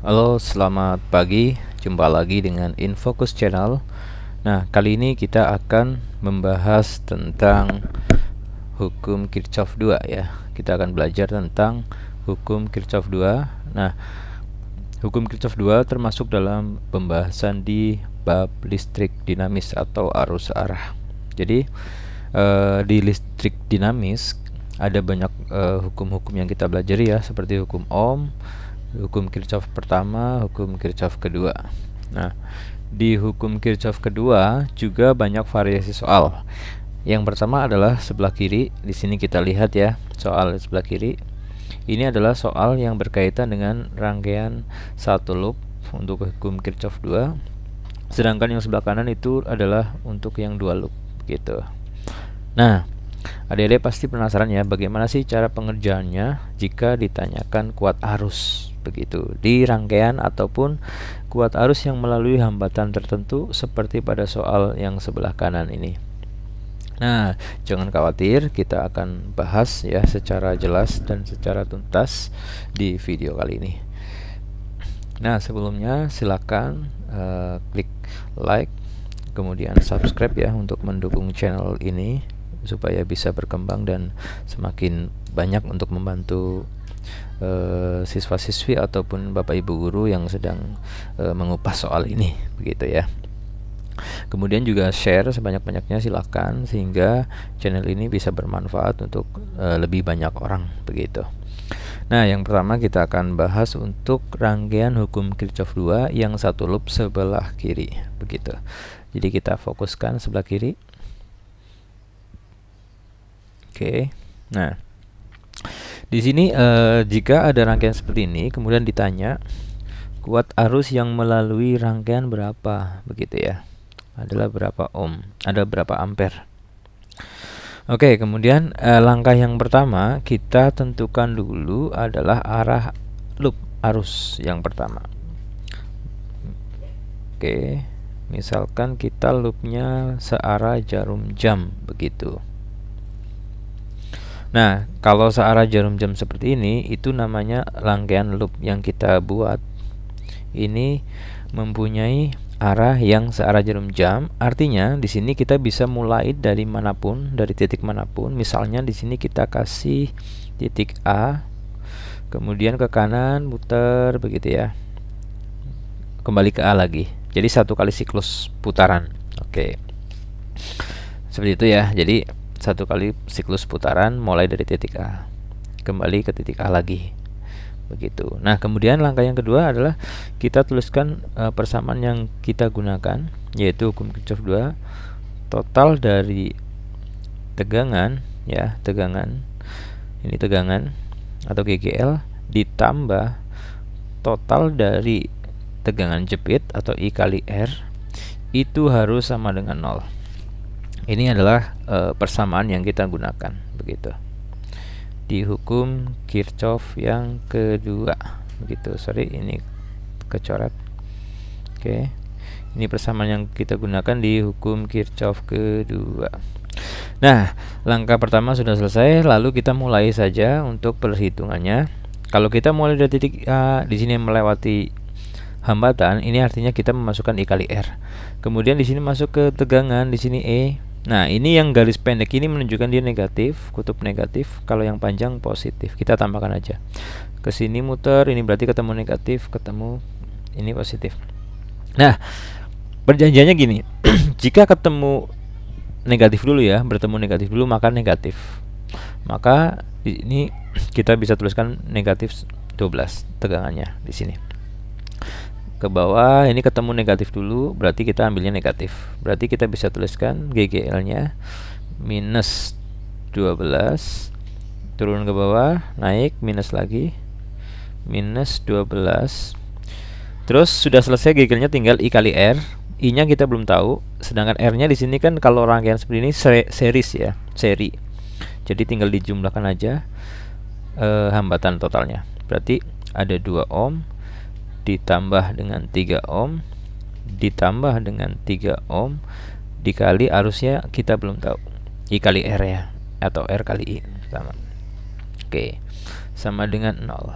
Halo, selamat pagi. Jumpa lagi dengan Infocus Channel. Nah, kali ini kita akan membahas tentang hukum Kirchhoff 2 ya. Kita akan belajar tentang hukum Kirchhoff 2. Nah, hukum Kirchhoff 2 termasuk dalam pembahasan di bab listrik dinamis atau arus arah. Jadi, di listrik dinamis ada banyak hukum-hukum yang kita belajar ya, seperti hukum Ohm, hukum Kirchhoff pertama, hukum Kirchhoff kedua. Nah, di hukum Kirchhoff kedua juga banyak variasi soal. Yang pertama adalah sebelah kiri. Di sini kita lihat ya, soal sebelah kiri. Ini adalah soal yang berkaitan dengan rangkaian satu loop untuk hukum Kirchhoff 2. Sedangkan yang sebelah kanan itu adalah untuk yang dua loop gitu. Nah, adik-adik pasti penasaran ya, bagaimana sih cara pengerjaannya jika ditanyakan kuat arus begitu di rangkaian ataupun kuat arus yang melalui hambatan tertentu seperti pada soal yang sebelah kanan ini. Nah, jangan khawatir, kita akan bahas ya secara jelas dan secara tuntas di video kali ini. Nah, sebelumnya silakan klik like, kemudian subscribe ya untuk mendukung channel ini supaya bisa berkembang dan semakin banyak untuk membantu siswa-siswi ataupun bapak ibu guru yang sedang mengupas soal ini begitu ya. Kemudian juga share sebanyak-banyaknya silakan, sehingga channel ini bisa bermanfaat untuk lebih banyak orang begitu. Nah, yang pertama kita akan bahas untuk rangkaian hukum Kirchhoff 2 yang satu loop sebelah kiri begitu. Jadi kita fokuskan sebelah kiri. Oke. Nah, di sini jika ada rangkaian seperti ini kemudian ditanya kuat arus yang melalui rangkaian berapa begitu ya, adalah berapa ohm, ada berapa ampere. Oke, kemudian langkah yang pertama kita tentukan dulu adalah arah loop arus yang pertama. Oke, misalkan kita loopnya searah jarum jam begitu. Nah, kalau searah jarum jam seperti ini, itu namanya rangkaian loop yang kita buat. Ini mempunyai arah yang searah jarum jam. Artinya, di sini kita bisa mulai dari manapun, dari titik manapun. Misalnya di sini kita kasih titik A, kemudian ke kanan muter begitu ya. Kembali ke A lagi. Jadi satu kali siklus putaran. Oke. Seperti itu ya. Jadi satu kali siklus putaran mulai dari titik A kembali ke titik A lagi begitu. Nah, kemudian langkah yang kedua adalah kita tuliskan persamaan yang kita gunakan, yaitu hukum Kirchhoff 2. Total dari tegangan ya, tegangan ini, tegangan atau GGL ditambah total dari tegangan jepit atau I kali R itu harus sama dengan 0. Ini adalah persamaan yang kita gunakan begitu di hukum Kirchhoff yang kedua begitu. Sorry, ini kecoret. Oke, ini persamaan yang kita gunakan di hukum Kirchhoff kedua. Nah, langkah pertama sudah selesai, lalu kita mulai saja untuk perhitungannya. Kalau kita mulai dari titik A, di sini melewati hambatan, ini artinya kita memasukkan I kali R. Kemudian di sini masuk ke tegangan, di sini E. Nah, ini yang garis pendek ini menunjukkan dia negatif, kutub negatif. Kalau yang panjang positif. Kita tambahkan aja. Ke sini muter, ini berarti ketemu negatif, ketemu ini positif. Nah, perjanjiannya gini. Jika ketemu negatif dulu ya, bertemu negatif dulu, maka negatif. Maka di ini kita bisa tuliskan negatif 12 tegangannya di sini. Ke bawah ini ketemu negatif dulu, berarti kita ambilnya negatif. Berarti kita bisa tuliskan GGL nya minus 12, turun ke bawah, naik, minus lagi, minus 12. Terus sudah selesai GGL nya, tinggal I kali R. I nya kita belum tahu, sedangkan R nya di sini kan kalau rangkaian seperti ini series ya, seri. Jadi tinggal dijumlahkan aja hambatan totalnya. Berarti ada 2 ohm ditambah dengan 3 ohm ditambah dengan 3 ohm dikali arusnya kita belum tahu, I kali R ya, atau R kali I sama. Oke, sama dengan 0.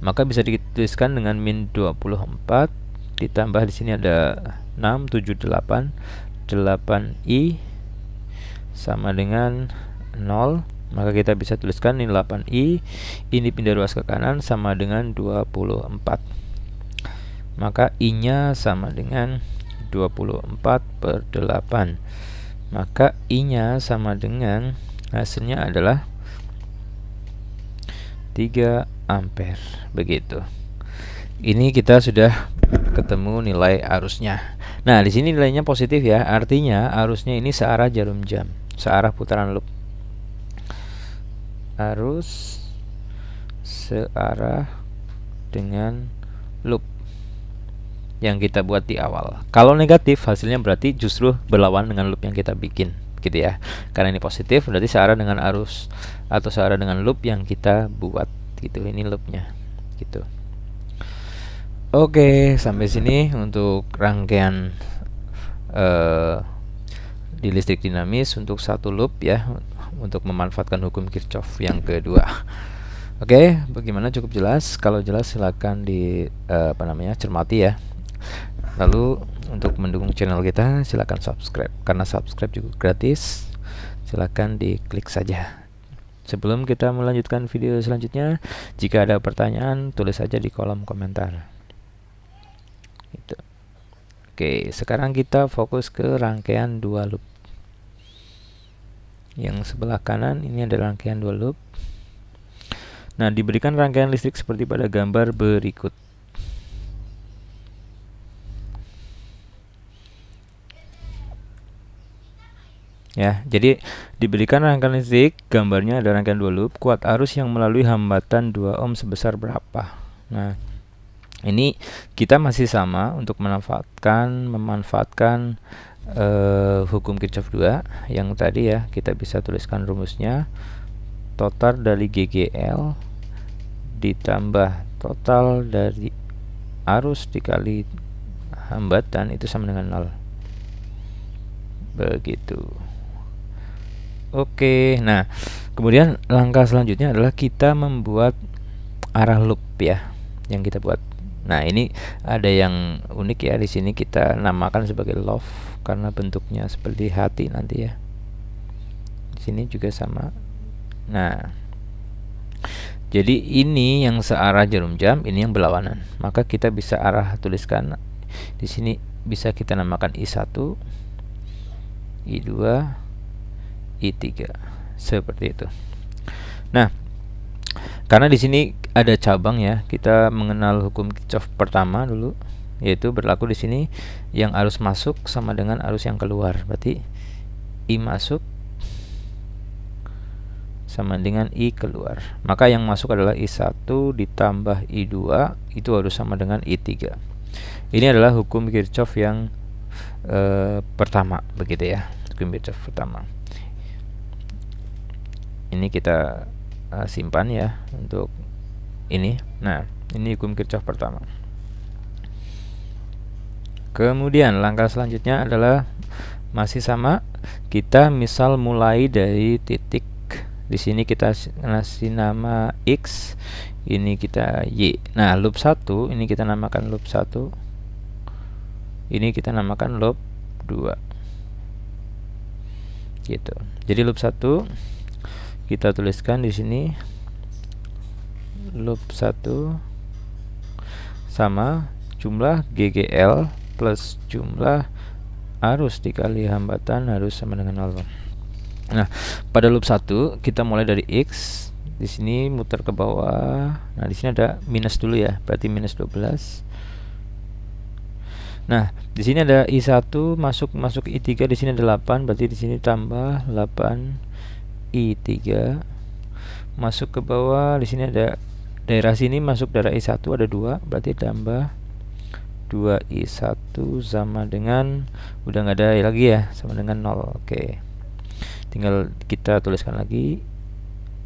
maka bisa dituliskan dengan min 24 ditambah di sini ada 6, 7, 8, 8i sama dengan 0. Maka kita bisa tuliskan ini 8i, ini pindah ruas ke kanan sama dengan 24. Maka i-nya sama dengan 24 per 8. Maka i-nya sama dengan, hasilnya adalah 3 ampere. Begitu. Ini kita sudah ketemu nilai arusnya. Nah, di sini nilainya positif ya. Artinya arusnya ini searah jarum jam, searah putaran loop. Arus searah dengan loop yang kita buat di awal. Kalau negatif, hasilnya berarti justru berlawan dengan loop yang kita bikin, gitu ya. Karena ini positif, berarti searah dengan arus atau searah dengan loop yang kita buat, gitu. Ini loopnya, gitu. Oke, sampai sini untuk rangkaian di listrik dinamis untuk satu loop ya, untuk memanfaatkan hukum Kirchhoff yang kedua. Oke, bagaimana, cukup jelas? Kalau jelas silakan di cermati ya. Lalu untuk mendukung channel kita silakan subscribe, karena subscribe juga gratis. Silakan diklik saja. Sebelum kita melanjutkan video selanjutnya, jika ada pertanyaan tulis saja di kolom komentar. Gitu. Oke, sekarang kita fokus ke rangkaian 2 loop. Yang sebelah kanan ini ada rangkaian 2 loop. Nah, diberikan rangkaian listrik seperti pada gambar berikut. Ya, jadi diberikan rangkaian listrik, gambarnya ada rangkaian 2 loop, kuat arus yang melalui hambatan 2 ohm sebesar berapa. Nah, ini kita masih sama untuk memanfaatkan hukum Kirchhoff 2 yang tadi ya. Kita bisa tuliskan rumusnya, total dari GGL ditambah total dari arus dikali hambatan itu sama dengan 0. Begitu. Oke, nah kemudian langkah selanjutnya adalah kita membuat arah loop ya, yang kita buat. Nah, ini ada yang unik ya, di sini kita namakan sebagai love karena bentuknya seperti hati nanti ya. Di sini juga sama. Nah, jadi ini yang searah jarum jam, ini yang berlawanan. Maka kita bisa tuliskan di sini, bisa kita namakan I1, I2, I3 seperti itu. Nah, karena di sini ada cabang ya, kita mengenal hukum Kirchhoff pertama dulu, yaitu berlaku di sini yang arus masuk sama dengan arus yang keluar. Berarti I masuk sama dengan I keluar. Maka yang masuk adalah I1 ditambah I2, itu harus sama dengan I3. Ini adalah hukum Kirchhoff yang pertama, begitu ya, hukum Kirchhoff pertama. Ini kita simpan ya untuk ini. Nah, ini hukum Kirchhoff pertama. Kemudian langkah selanjutnya adalah masih sama, kita misal mulai dari titik. Di sini kita ngasih nama X, ini kita Y. Nah, loop 1 ini kita namakan loop 1. Ini kita namakan loop 2. Gitu. Jadi loop 1 kita tuliskan di sini loop 1 sama jumlah GGL plus jumlah arus dikali hambatan harus sama dengan 0. Nah, pada loop 1 kita mulai dari X, di sini muter ke bawah. Nah, di sini ada minus dulu ya, berarti minus 12. Nah, di sini ada I1 masuk I3, di sini ada 8, berarti di sini tambah 8 I3 masuk ke bawah. Di sini ada daerah sini masuk daerah I1 ada 2, berarti tambah 2I1 sama dengan, udah nggak ada lagi ya, sama dengan 0. Oke, tinggal kita tuliskan lagi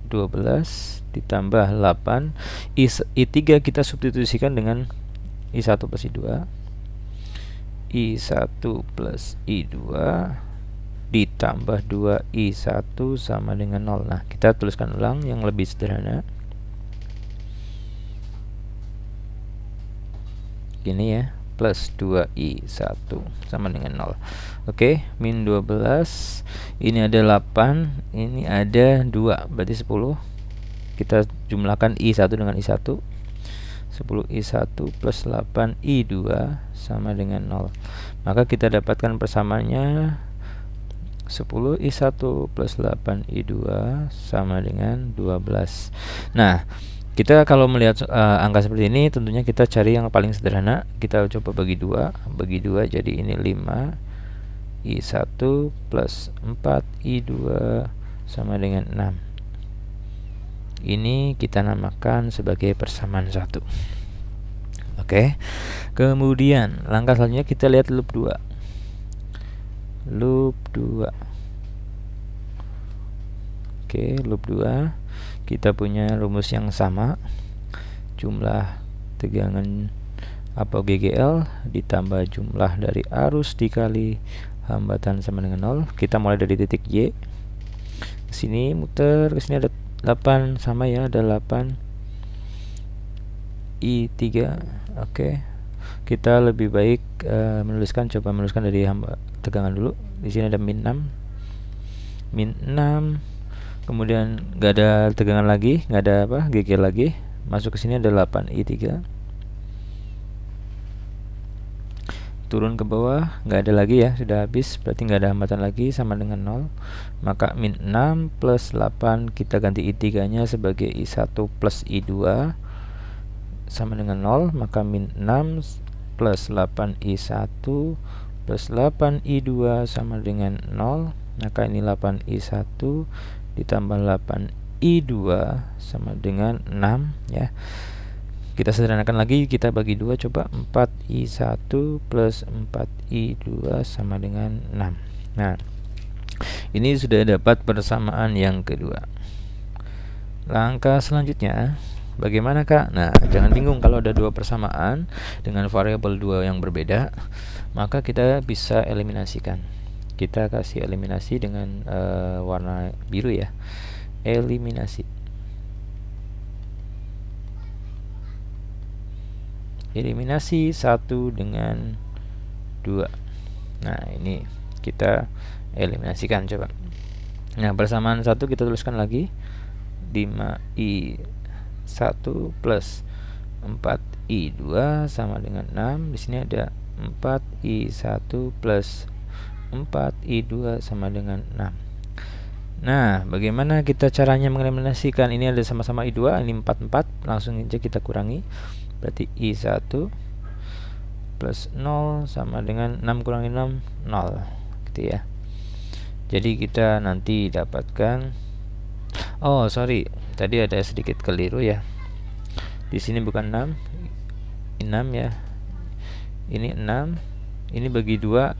12 ditambah 8 I3 kita substitusikan dengan I1 plus I2, I1 plus I2 ditambah 2I1 sama dengan 0. Nah, kita tuliskan ulang yang lebih sederhana. ini ya, plus 2I1 sama dengan 0. Oke, min 12, ini ada 8, ini ada 2, berarti 10. Kita jumlahkan I1 dengan I1, 10I1 plus 8I2 sama dengan 0. Maka kita dapatkan persamaannya 10I1 plus 8I2 sama dengan 12. Nah, kita kalau melihat angka seperti ini, tentunya kita cari yang paling sederhana. Kita coba bagi 2 jadi ini 5I1 plus 4I2 sama dengan 6. Ini kita namakan sebagai persamaan 1. Oke. Kemudian langkah selanjutnya kita lihat loop 2. Loop 2. Oke, loop 2. Kita punya rumus yang sama. Jumlah tegangan atau GGL ditambah jumlah dari arus dikali hambatan sama dengan 0. Kita mulai dari titik Y. Ke sini muter, ke sini ada 8 sama ya, ada 8 I3. Oke. Kita lebih baik coba menuliskan dari tegangan dulu. Di sini ada min 6. Kemudian nggak ada tegangan lagi, nggak ada GG lagi. Masuk ke sini ada 8 I3. Turun ke bawah, nggak ada lagi ya, sudah habis, berarti nggak ada hambatan lagi sama dengan 0. Maka min 6 plus 8 kita ganti I3 nya sebagai I1 plus I2 sama dengan 0. Maka min 6 plus 8 I1 plus 8 I2 sama dengan 0. Maka ini 8 I1 ditambah 8 I2 sama dengan 6 ya. Kita sederhanakan lagi, kita bagi 2, coba 4I1 plus 4I2 sama dengan 6. Nah, ini sudah dapat persamaan yang kedua. Langkah selanjutnya, bagaimana Kak? Nah, jangan bingung kalau ada dua persamaan dengan variabel 2 yang berbeda, maka kita bisa eliminasikan. Kita kasih eliminasi dengan warna biru ya. Eliminasi. Eliminasi 1 dengan 2. Nah, ini kita eliminasikan coba. Nah, persamaan 1 kita tuliskan lagi. 5I1 plus 4I2 sama dengan 6. Di sini ada 4I1 plus 4I2 sama dengan 6. Nah, bagaimana kita caranya mengeliminasikan? Ini ada sama-sama I2, ini 4 langsung aja kita kurangi. Berarti I1 plus 0 sama dengan 6 kurangi 6, 0 gitu ya. Jadi kita nanti dapatkan, oh sorry, tadi ada sedikit keliru ya. Di sini bukan 6, 6 ya. Ini 6, ini bagi 2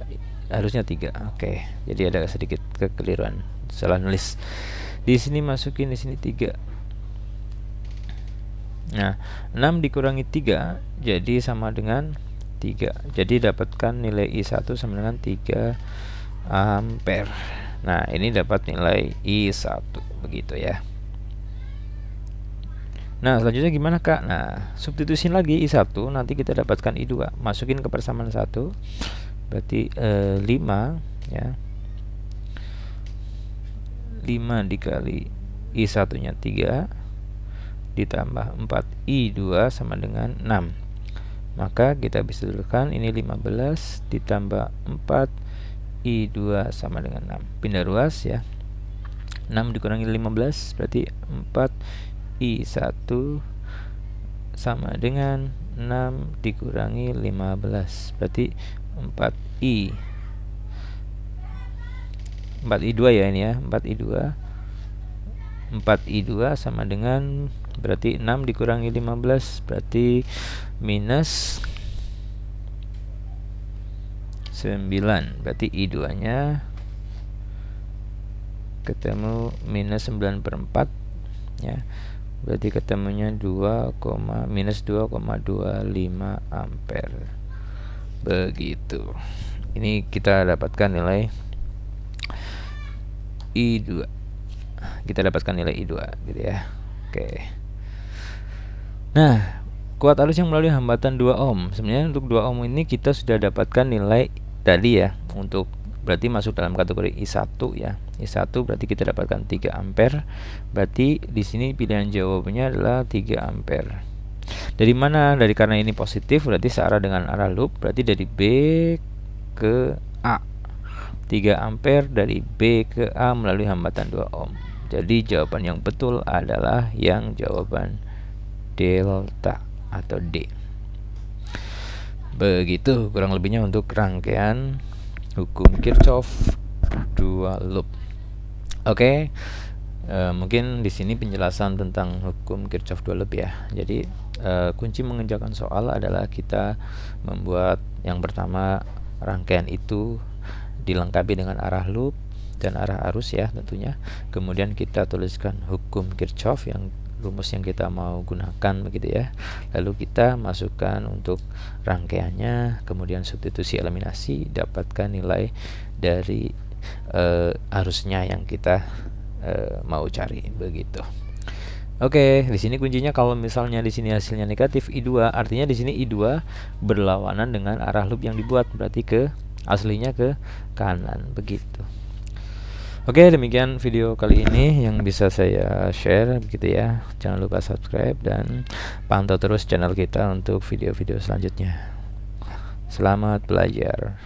harusnya 3. Oke, jadi ada sedikit kekeliruan, salah nulis. Di sini masukin, di sini 3. Nah, 6 dikurangi 3 jadi sama dengan 3. Jadi dapatkan nilai I1 sama dengan 3 ampere. Nah, ini dapat nilai I1 begitu ya. Nah, selanjutnya gimana Kak? Nah, substitusi lagi I1, nanti kita dapatkan I2. Masukin ke persamaan 1. Berarti 5 ya. 5 dikali I1 nya 3 ditambah 4I2 sama dengan 6. Maka kita bisa tuliskan ini 15 ditambah 4I2 sama dengan 6. Pindah ruas ya. 6 dikurangi 15 berarti 4I1 sama dengan 6 dikurangi 15 berarti 4I2 ya, ini ya, 4I2 sama dengan, berarti 6 dikurangi 15 berarti minus 9. Berarti I2 nya ketemu minus 9/4 ya. Berarti ketemunya minus 2,25 ampere. Begitu. Ini kita dapatkan nilai I2. Kita dapatkan nilai I2 gitu ya. Oke. Nah, kuat arus yang melalui hambatan 2 ohm. Sebenarnya untuk 2 ohm ini kita sudah dapatkan nilai tadi ya, untuk berarti masuk dalam kategori I1 ya. I1 berarti kita dapatkan 3 ampere. Berarti di sini pilihan jawabannya adalah 3 ampere. Dari mana? Dari karena ini positif berarti searah dengan arah loop, berarti dari B ke A. 3 ampere dari B ke A melalui hambatan 2 ohm. Jadi jawaban yang betul adalah yang jawaban delta atau D. Begitu kurang lebihnya untuk rangkaian hukum Kirchhoff 2 loop. Oke. Mungkin di sini penjelasan tentang hukum Kirchhoff 2 loop ya. Jadi kunci mengerjakan soal adalah kita membuat yang pertama, rangkaian itu dilengkapi dengan arah loop dan arah arus ya tentunya. Kemudian kita tuliskan hukum Kirchhoff yang rumus yang kita mau gunakan begitu ya. Lalu kita masukkan untuk rangkaiannya, kemudian substitusi eliminasi, dapatkan nilai dari arusnya yang kita mau cari begitu. Oke, di sini kuncinya kalau misalnya di sini hasilnya negatif I2, artinya di sini I2 berlawanan dengan arah loop yang dibuat, berarti ke aslinya ke kanan begitu. Oke, demikian video kali ini yang bisa saya share begitu ya. Jangan lupa subscribe dan pantau terus channel kita untuk video-video selanjutnya. Selamat belajar.